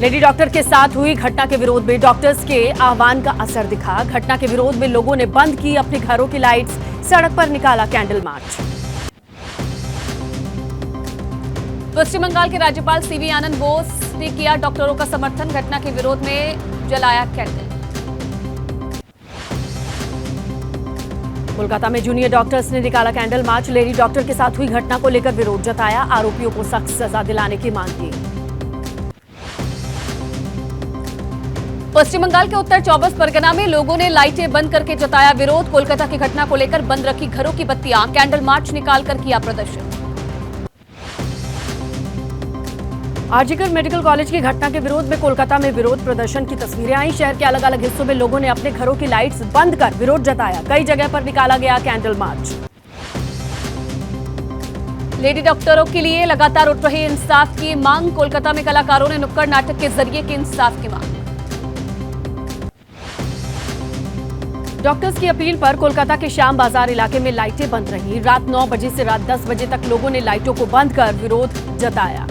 Lady doctor के साथ हुई घटना के विरोध में डॉक्टर्स के आह्वान का असर दिखा। घटना के विरोध में लोगों ने बंद की अपने घरों की लाइट्स, सड़क पर निकाला कैंडल मार्च। पश्चिम बंगाल के राज्यपाल सीवी आनंद बोस ने किया डॉक्टरों का समर्थन। घटना के विरोध में जलाया कैंडल। कोलकाता में जूनियर डॉक्टर्स ने निकाला कैंडल मार्च। लेडी डॉक्टर के साथ हुई घटना को लेकर विरोध जताया। आरोपियों को सख्त सजा दिलाने की मांग की। पश्चिम बंगाल के उत्तर 24 परगना में लोगों ने लाइटें बंद करके जताया विरोध। कोलकाता की घटना को लेकर बंद रखी घरों की बत्तियां, कैंडल मार्च निकालकर किया प्रदर्शन। आरजीकर मेडिकल कॉलेज की घटना के विरोध में कोलकाता में विरोध प्रदर्शन की तस्वीरें आई। शहर के अलग अलग हिस्सों में लोगों ने अपने घरों की लाइट्स बंद कर विरोध जताया। कई जगह पर निकाला गया कैंडल मार्च। लेडी डॉक्टरों के लिए लगातार उठ रही इंसाफ की मांग। कोलकाता में कलाकारों ने नुक्कड़ नाटक के जरिए की इंसाफ की मांग। डॉक्टर्स की अपील पर कोलकाता के श्याम बाजार इलाके में लाइटें बंद रहीं। रात 9 बजे से रात 10 बजे तक लोगों ने लाइटों को बंद कर विरोध जताया।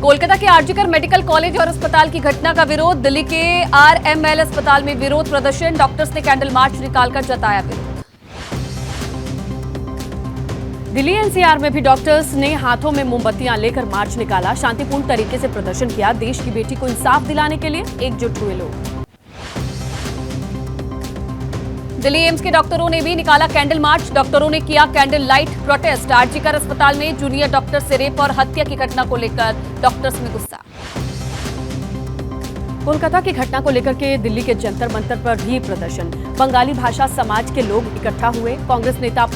कोलकाता के आरजीकर मेडिकल कॉलेज और अस्पताल की घटना का विरोध। दिल्ली के आरएमएल अस्पताल में विरोध प्रदर्शन। डॉक्टर्स ने कैंडल मार्च निकालकर जताया विरोध। दिल्ली एनसीआर में भी डॉक्टर्स ने हाथों में मोमबत्तियां लेकर मार्च निकाला। शांतिपूर्ण तरीके से प्रदर्शन किया। देश की बेटी को इंसाफ दिलाने के लिए एकजुट हुए लोग। दिल्ली एम्स के डॉक्टरों ने भी निकाला कैंडल मार्च। डॉक्टरों ने किया कैंडल लाइट प्रोटेस्ट। आरजीकर अस्पताल में जूनियर डॉक्टर से रेप और हत्या की घटना को लेकर डॉक्टर्स में गुस्सा। कोलकाता की घटना को लेकर के दिल्ली के जंतर मंतर पर भी प्रदर्शन। बंगाली भाषा समाज के लोग इकट्ठा हुए। कांग्रेस नेता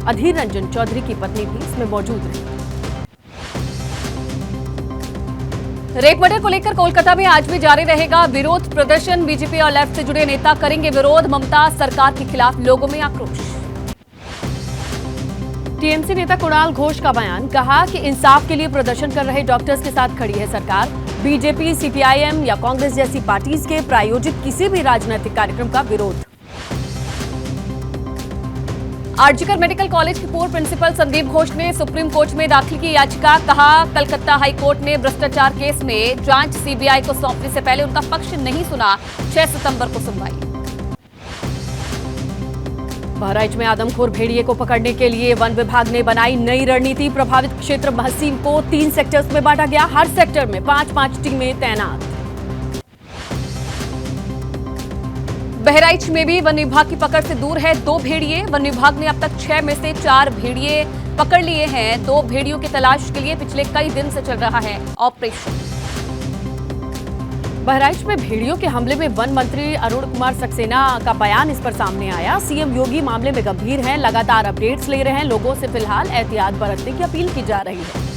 अधीर रंजन चौधरी की पत्नी भी इसमें मौजूद रही। रेप मर्डर को लेकर कोलकाता में आज भी जारी रहेगा विरोध प्रदर्शन। बीजेपी और लेफ्ट से जुड़े नेता करेंगे विरोध। ममता सरकार के खिलाफ लोगों में आक्रोश। टीएमसी नेता कुणाल घोष का बयान। कहा कि इंसाफ के लिए प्रदर्शन कर रहे डॉक्टर्स के साथ खड़ी है सरकार। बीजेपी, सीपीआईएम या कांग्रेस जैसी पार्टीज के प्रायोजित किसी भी राजनीतिक कार्यक्रम का विरोध। आरजीकर मेडिकल कॉलेज के पूर्व प्रिंसिपल संदीप घोष ने सुप्रीम कोर्ट में दाखिल की याचिका। कहा कलकत्ता हाई कोर्ट ने भ्रष्टाचार केस में जांच सीबीआई को सौंपने से पहले उनका पक्ष नहीं सुना। 6 सितंबर को सुनवाई। बहराइच में आदमखोर भेड़िए को पकड़ने के लिए वन विभाग ने बनाई नई रणनीति। प्रभावित क्षेत्र महसीम को 3 सेक्टर्स में बांटा गया। हर सेक्टर में 5-5 टीमें तैनात। बहराइच में भी वन विभाग की पकड़ से दूर है 2 भेड़िए। वन विभाग ने अब तक 6 में से 4 भेड़िए पकड़ लिए हैं। 2 भेड़ियों की तलाश के लिए पिछले कई दिन से चल रहा है ऑपरेशन। बहराइच में भेड़ियों के हमले में वन मंत्री अरुण कुमार सक्सेना का बयान इस पर सामने आया। सीएम योगी मामले में गंभीर हैं, लगातार अपडेट्स ले रहे हैं। लोगों से फिलहाल एहतियात बरतने की अपील की जा रही है।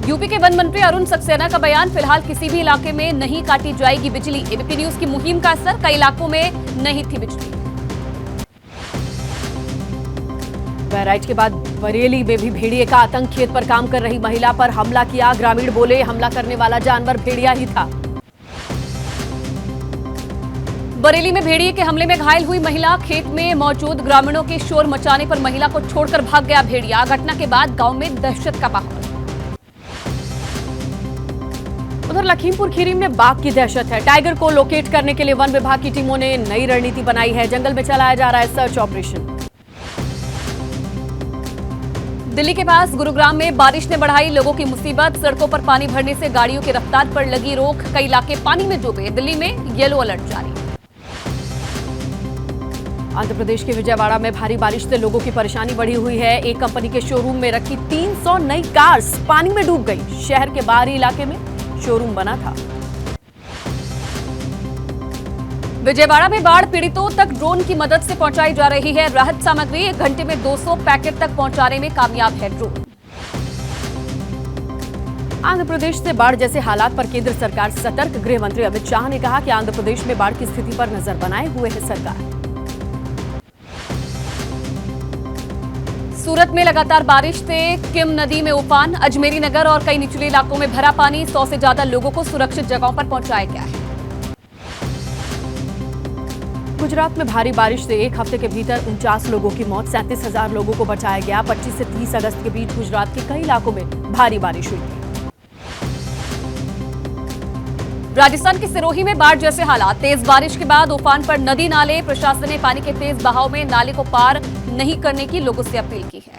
यूपी के वन मंत्री अरुण सक्सेना का बयान। फिलहाल किसी भी इलाके में नहीं काटी जाएगी बिजली। एबीपी न्यूज की मुहिम का असर। कई इलाकों में नहीं थी बिजली। बहराइच के बाद बरेली में भी भेड़िए का आतंक। खेत पर काम कर रही महिला पर हमला किया। ग्रामीण बोले हमला करने वाला जानवर भेड़िया ही था। बरेली में भेड़िए के हमले में घायल हुई महिला। खेत में मौजूद ग्रामीणों के शोर मचाने पर महिला को छोड़कर भाग गया भेड़िया। घटना के बाद गांव में दहशत का माहौल। उधर लखीमपुर खीरी में बाघ की दहशत है। टाइगर को लोकेट करने के लिए वन विभाग की टीमों ने नई रणनीति बनाई है। जंगल में चलाया जा रहा है सर्च ऑपरेशन। दिल्ली के पास गुरुग्राम में बारिश ने बढ़ाई लोगों की मुसीबत। सड़कों पर पानी भरने से गाड़ियों की रफ्तार पर लगी रोक। कई इलाके पानी में डूबे। दिल्ली में येलो अलर्ट जारी। आंध्र प्रदेश के विजयवाड़ा में भारी बारिश से लोगों की परेशानी बढ़ी हुई है। एक कंपनी के शोरूम में रखी 300 नई कार्स पानी में डूब गई। शहर के बाहरी इलाके में शोरूम बना था। विजयवाड़ा में बाढ़ पीड़ितों तक ड्रोन की मदद से पहुंचाई जा रही है राहत सामग्री। 1 घंटे में 200 पैकेट तक पहुंचाने में कामयाब है ड्रोन। आंध्र प्रदेश से बाढ़ जैसे हालात पर केंद्र सरकार सतर्क। गृह मंत्री अमित शाह ने कहा कि आंध्र प्रदेश में बाढ़ की स्थिति पर नजर बनाए हुए है सरकार। सूरत में लगातार बारिश से किम नदी में उफान। अजमेरी नगर और कई निचले इलाकों में भरा पानी। 100 से ज्यादा लोगों को सुरक्षित जगहों पर पहुंचाया गया है। गुजरात में भारी बारिश से एक हफ्ते के भीतर 49 लोगों की मौत, 37,000 लोगों को बचाया गया। 25 से 30 अगस्त के बीच गुजरात के कई इलाकों में भारी बारिश हुई थी। राजस्थान के सिरोही में बाढ़ जैसे हालात, तेज बारिश के बाद उफान पर नदी नाले। प्रशासन ने पानी के तेज बहाव में नाले को पार नहीं करने की लोगों से अपील की है।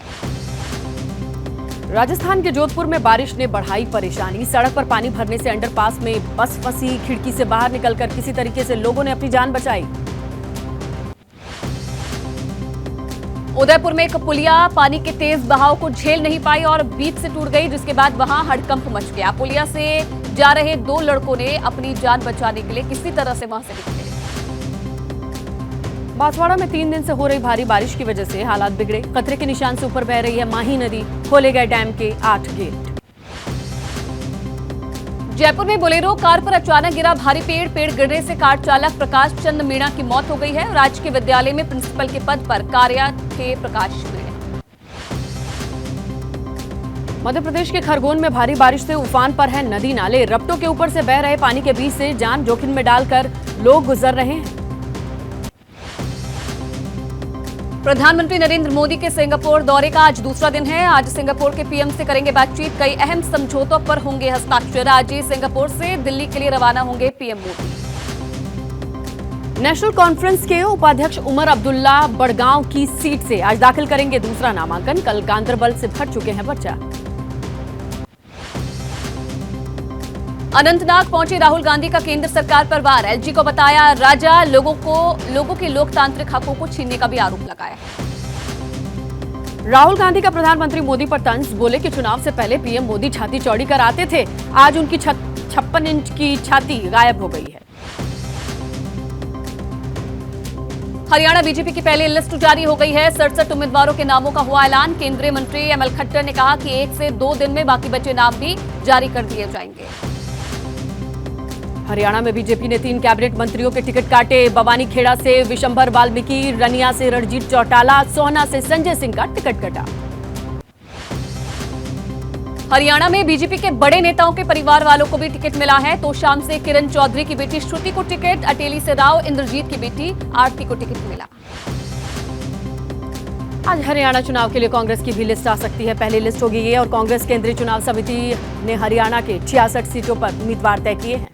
राजस्थान के जोधपुर में बारिश ने बढ़ाई परेशानी। सड़क पर पानी भरने से अंडरपास में बस फंसी, खिड़की से बाहर निकलकर किसी तरीके से लोगों ने अपनी जान बचाई। उदयपुर में एक पुलिया पानी के तेज बहाव को झेल नहीं पाई और बीच से टूट गई, जिसके बाद वहां हड़कंप मच गया। पुलिया से जा रहे 2 लड़कों ने अपनी जान बचाने के लिए किसी तरह से वहां से निकले। बांसवाड़ा में 3 दिन से हो रही भारी बारिश की वजह से हालात बिगड़े। खतरे के निशान से ऊपर बह रही है माही नदी, खोले गए डैम के 8 गेट। जयपुर में बोलेरो कार पर अचानक गिरा भारी पेड़ गिरने से कार चालक प्रकाश चंद मीणा की मौत हो गई है। राजकीय विद्यालय में प्रिंसिपल के पद पर कार्यरत थे प्रकाश मीणा। मध्य प्रदेश के खरगोन में भारी बारिश से उफान पर है नदी नाले। रपटों के ऊपर से बह रहे पानी के बीच से जान जोखिम में डालकर लोग गुजर रहे हैं। प्रधानमंत्री नरेंद्र मोदी के सिंगापुर दौरे का आज दूसरा दिन है। आज सिंगापुर के पीएम से करेंगे बातचीत, कई अहम समझौतों पर होंगे हस्ताक्षर। आज ही सिंगापुर से दिल्ली के लिए रवाना होंगे पीएम मोदी। नेशनल कॉन्फ्रेंस के उपाध्यक्ष उमर अब्दुल्ला बड़गांव की सीट से आज दाखिल करेंगे दूसरा नामांकन। कल गांदरबल से भर चुके हैं पर्चा। अनंतनाग पहुंचे राहुल गांधी का केंद्र सरकार पर वार। एलजी को बताया राजा, लोगों के लोकतांत्रिक हकों को छीनने का भी आरोप लगाया। राहुल गांधी का प्रधानमंत्री मोदी पर तंज, बोले कि चुनाव से पहले पीएम मोदी छाती चौड़ी कराते थे। आज उनकी 56 इंच की छाती गायब हो गई है। हरियाणा बीजेपी की पहली लिस्ट जारी हो गई है। 67 उम्मीदवारों के नामों का हुआ ऐलान। केंद्रीय मंत्री एमएल खट्टर ने कहा कि 1 से 2 दिन में बाकी बचे नाम भी जारी कर दिए जाएंगे। हरियाणा में बीजेपी ने 3 कैबिनेट मंत्रियों के टिकट काटे। बवानी खेड़ा से विशंभर वाल्मीकि, रनिया से रणजीत चौटाला, सोहना से संजय सिंह का टिकट कटा। हरियाणा में बीजेपी के बड़े नेताओं के परिवार वालों को भी टिकट मिला है। तो शाम से किरण चौधरी की बेटी श्रुति को टिकट, अटेली से राव इंद्रजीत की बेटी आरती को टिकट मिला। आज हरियाणा चुनाव के लिए कांग्रेस की भी लिस्ट आ सकती है। पहली लिस्ट होगी ये, और कांग्रेस केंद्रीय चुनाव समिति ने हरियाणा के 66 सीटों पर उम्मीदवार तय किए हैं।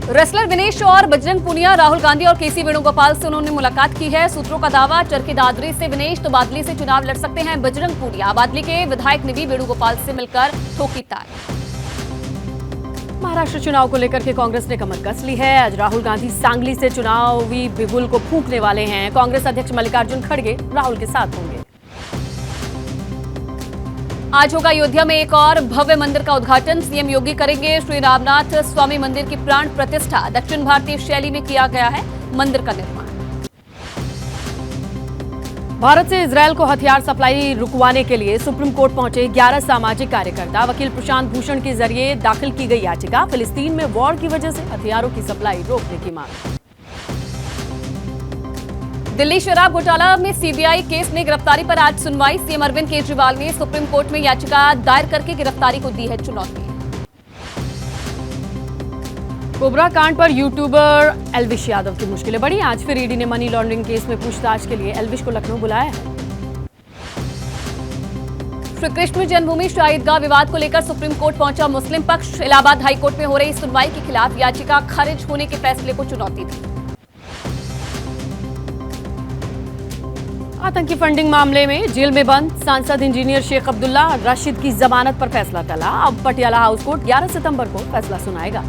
रेसलर विनेश और बजरंग पुनिया राहुल गांधी और केसी वेणुगोपाल से उन्होंने मुलाकात की है। सूत्रों का दावा, चरखी दादरी से विनेश तो बादली से चुनाव लड़ सकते हैं बजरंग पुनिया। बादली के विधायक ने भी वेणुगोपाल से मिलकर ठोकी ताल। महाराष्ट्र चुनाव को लेकर के कांग्रेस ने कमर कस ली है। आज राहुल गांधी सांगली से चुनावी बिगुल को फूंकने वाले हैं। कांग्रेस अध्यक्ष मल्लिकार्जुन खड़गे राहुल के साथ होंगे। आज होगा अयोध्या में एक और भव्य मंदिर का उद्घाटन। सीएम योगी करेंगे श्री रामनाथ स्वामी मंदिर की प्राण प्रतिष्ठा। दक्षिण भारतीय शैली में किया गया है मंदिर का निर्माण। भारत से इजरायल को हथियार सप्लाई रुकवाने के लिए सुप्रीम कोर्ट पहुंचे 11 सामाजिक कार्यकर्ता। वकील प्रशांत भूषण के जरिए दाखिल की गई याचिका। फिलिस्तीन में वॉर की वजह से हथियारों की सप्लाई रोकने की मांग। दिल्ली शराब घोटाला में सीबीआई केस में गिरफ्तारी पर आज सुनवाई। सीएम अरविंद केजरीवाल ने सुप्रीम कोर्ट में याचिका दायर करके गिरफ्तारी को दी है चुनौती। कोबरा कांड पर यूट्यूबर एल्विश यादव की मुश्किलें बढ़ी। आज फिर ईडी ने मनी लॉन्ड्रिंग केस में पूछताछ के लिए एल्विश को लखनऊ बुलाया है। श्री कृष्ण जन्मभूमि शाही ईदगाह विवाद को लेकर सुप्रीम कोर्ट पहुंचा मुस्लिम पक्ष। इलाहाबाद हाईकोर्ट में हो रही सुनवाई के खिलाफ याचिका खारिज होने के फैसले को चुनौती दी। आतंकी फंडिंग मामले में जेल में बंद सांसद इंजीनियर शेख अब्दुल्ला राशिद की जमानत पर फैसला टला। अब पटियाला हाउस कोर्ट 11 सितंबर को फैसला सुनाएगा।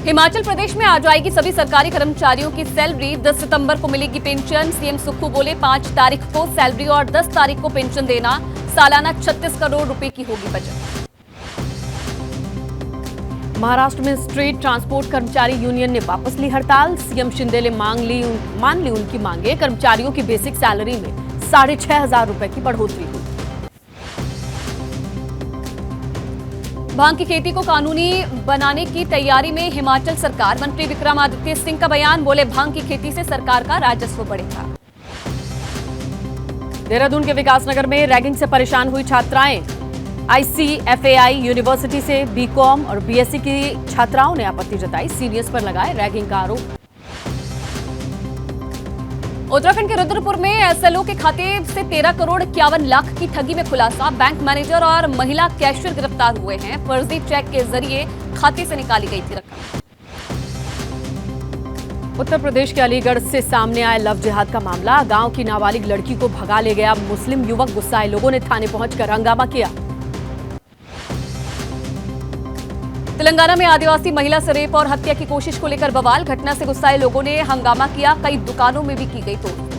हिमाचल प्रदेश में आज आएगी सभी सरकारी कर्मचारियों की सैलरी। 10 सितंबर को मिलेगी पेंशन। सीएम सुक्खू बोले 5 तारीख को सैलरी और 10 तारीख को पेंशन देना। सालाना 36 करोड़ रुपए की होगी बचत। महाराष्ट्र में स्ट्रीट ट्रांसपोर्ट कर्मचारी यूनियन ने वापस ली हड़ताल। सीएम शिंदे ने मान ली उनकी मांगे। कर्मचारियों की बेसिक सैलरी में 6,500 रुपए की बढ़ोतरी हुई। भांग की खेती को कानूनी बनाने की तैयारी में हिमाचल सरकार। मंत्री विक्रमादित्य सिंह का बयान, बोले भांग की खेती से सरकार का राजस्व बढ़ेगा। देहरादून के विकासनगर में रैगिंग से परेशान हुई छात्राएं। ICFAI यूनिवर्सिटी से बीकॉम और बीएससी की छात्राओं ने आपत्ति जताई, सीनियर्स पर लगाए रैगिंग का आरोप। उत्तराखंड के रुद्रपुर में एसएलओ के खाते से 13 करोड़ 51 लाख की ठगी में खुलासा, बैंक मैनेजर और महिला कैशियर गिरफ्तार हुए हैं। फर्जी चेक के जरिए खाते से निकाली गई थी रकम। उत्तर प्रदेश के अलीगढ़ से सामने आया लव जिहाद का मामला, गांव की नाबालिग लड़की को भगा ले गया मुस्लिम युवक, गुस्साए लोगों ने थाने पहुंचकर हंगामा किया। तेलंगाना में आदिवासी महिला से रेप और हत्या की कोशिश को लेकर बवाल, घटना से गुस्साए लोगों ने हंगामा किया, कई दुकानों में भी की गई तोड़फोड़।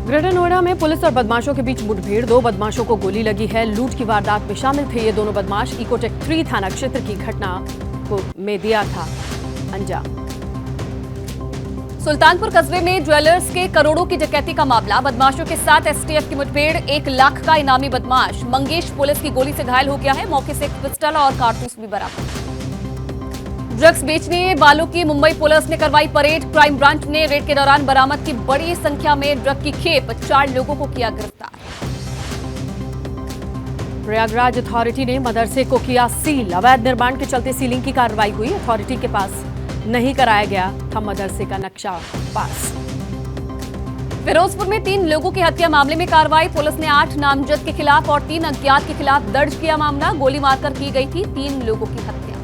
ग्रेटर नोएडा में पुलिस और बदमाशों के बीच मुठभेड़, 2 बदमाशों को गोली लगी है। लूट की वारदात में शामिल थे ये दोनों बदमाश। इकोटेक 3 थाना क्षेत्र की घटना में दिया था अंजाम। सुल्तानपुर कस्बे में ज्वेलर्स के करोड़ों की डकैती का मामला, बदमाशों के साथ एसटीएफ की मुठभेड़, 1 लाख का इनामी बदमाश मंगेश पुलिस की गोली से घायल हो गया है। मौके से एक पिस्टल और कारतूस भी बरामद। ड्रग्स बेचने वालों की मुंबई पुलिस ने करवाई परेड, क्राइम ब्रांच ने रेड के दौरान बरामद की बड़ी संख्या में ड्रग की खेप, 4 लोगों को किया गिरफ्तार। प्रयागराज अथॉरिटी ने मदरसे को किया सील, अवैध निर्माण के चलते सीलिंग की कार्रवाई हुई। अथॉरिटी के पास नहीं कराया गया था मदरसे का नक्शा पास। फिरोजपुर में 3 लोगों की हत्या मामले में कार्रवाई, पुलिस ने 8 नामजद के खिलाफ और 3 अज्ञात के खिलाफ दर्ज किया मामला। गोली मारकर की गई थी 3 लोगों की हत्या।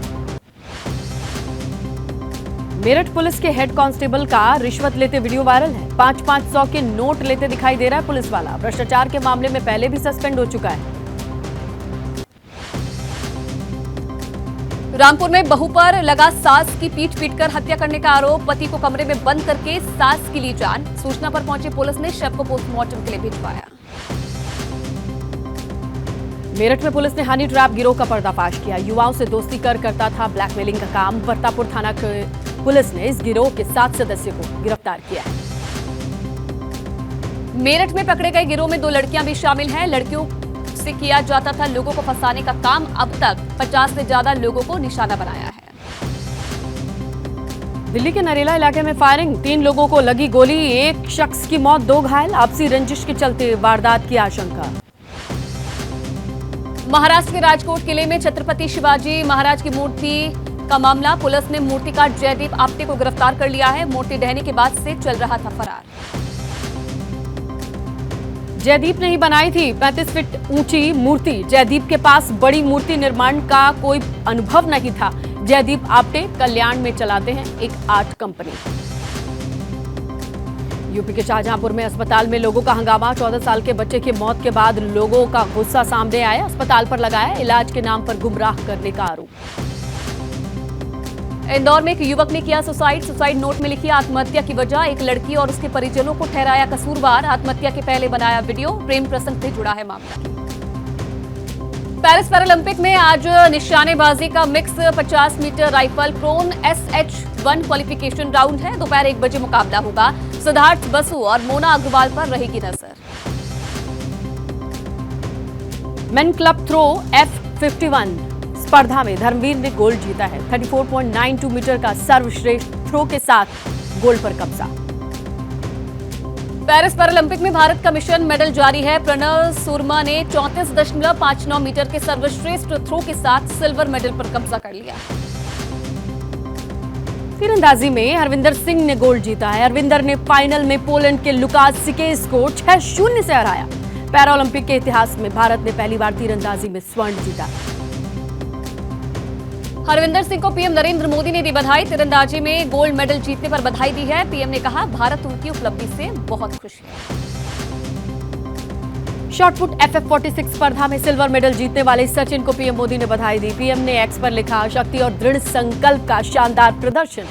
मेरठ पुलिस के हेड कांस्टेबल का रिश्वत लेते वीडियो वायरल है। 500-500 के नोट लेते दिखाई दे रहा है पुलिस वाला। भ्रष्टाचार के मामले में पहले भी सस्पेंड हो चुका है। रामपुर में बहू पर लगा सास की पीटकर हत्या करने का आरोप, पति को कमरे में बंद करके सास की ली जान। सूचना पर पहुंची पुलिस ने शव को पोस्टमार्टम के लिए भिजवाया। मेरठ में पुलिस ने हनी ट्रैप गिरोह का पर्दाफाश किया। युवाओं से दोस्ती करता था ब्लैकमेलिंग का काम। परतापुर थाना पुलिस ने इस गिरोह के 7 सदस्यों को गिरफ्तार किया है। मेरठ में पकड़े गए गिरोह में 2 लड़कियां भी शामिल हैं। लड़कियों से किया जाता था लोगों को फंसाने का काम। अब तक 50 से ज्यादा लोगों को निशाना बनाया है। दिल्ली के नरेला इलाके में फायरिंग, 3 लोगों को लगी गोली, 1 शख्स की मौत, 2 घायल। आपसी रंजिश के चलते वारदात की आशंका। महाराष्ट्र के राजकोट किले में छत्रपति शिवाजी महाराज की मूर्ति का मामला, पुलिस ने मूर्तिकार जयदीप आप्टे को गिरफ्तार कर लिया है। मूर्ति ढहने के बाद से चल रहा था फरार। जयदीप ने ही बनाई थी 35 फीट ऊंची मूर्ति। जयदीप के पास बड़ी मूर्ति निर्माण का कोई अनुभव नहीं था। जयदीप आप्टे कल्याण में चलाते हैं एक आर्ट कंपनी। यूपी के शाहजहांपुर में अस्पताल में लोगों का हंगामा, 14 साल के बच्चे की मौत के बाद लोगों का गुस्सा सामने आया। अस्पताल पर लगाया इलाज के नाम पर गुमराह करने का आरोप। इंदौर में एक युवक ने किया सुसाइड नोट में लिखी आत्महत्या की वजह, एक लड़की और उसके परिजनों को ठहराया कसूरवार। आत्महत्या के पहले बनाया वीडियो, प्रेम प्रसंग से जुड़ा है मामला। पेरिस पैरालंपिक में आज निशानेबाजी का mix 50 metre rifle prone SH1 qualification round है। दोपहर 1 बजे मुकाबला होगा। सिद्धार्थ बसु और मोना अग्रवाल पर रहेगी नजर। मेन क्लब थ्रो F51 स्पर्धा में धर्मवीर ने गोल्ड जीता है। 34.92 मीटर का सर्वश्रेष्ठ थ्रो के साथ गोल्ड पर कब्जा। पेरिस पैरालंपिक में भारत का मिशन मेडल जारी है। प्रणव सुरमा ने 34.59 मीटर के सर्वश्रेष्ठ थ्रो के साथ सिल्वर मेडल पर कब्जा कर लिया। तीरंदाजी में हरविंदर सिंह ने गोल्ड जीता है। हरविंदर ने फाइनल में पोलैंड के लुकास सिकेस को 6-0 से हराया। पैरालंपिक के इतिहास में भारत ने पहली बार तीरंदाजी में स्वर्ण जीता। हरविंदर सिंह को पीएम नरेंद्र मोदी ने दी बधाई। तीरंदाजी में गोल्ड मेडल जीतने पर बधाई दी है। पीएम ने कहा भारत उनकी उपलब्धि से बहुत खुश है। शॉटपुट FF46 स्पर्धा में सिल्वर मेडल जीतने वाले सचिन को पीएम मोदी ने बधाई दी। पीएम ने एक्स पर लिखा, शक्ति और दृढ़ संकल्प का शानदार प्रदर्शन।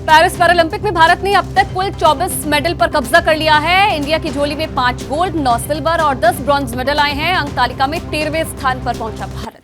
पेरिस पैरालंपिक में भारत ने अब तक कुल 24 मेडल पर कब्जा कर लिया है। इंडिया की झोली में 5 गोल्ड, 9 सिल्वर और 10 ब्रॉन्ज मेडल आए हैं। अंक तालिका में 13वें स्थान पर पहुंचा भारत।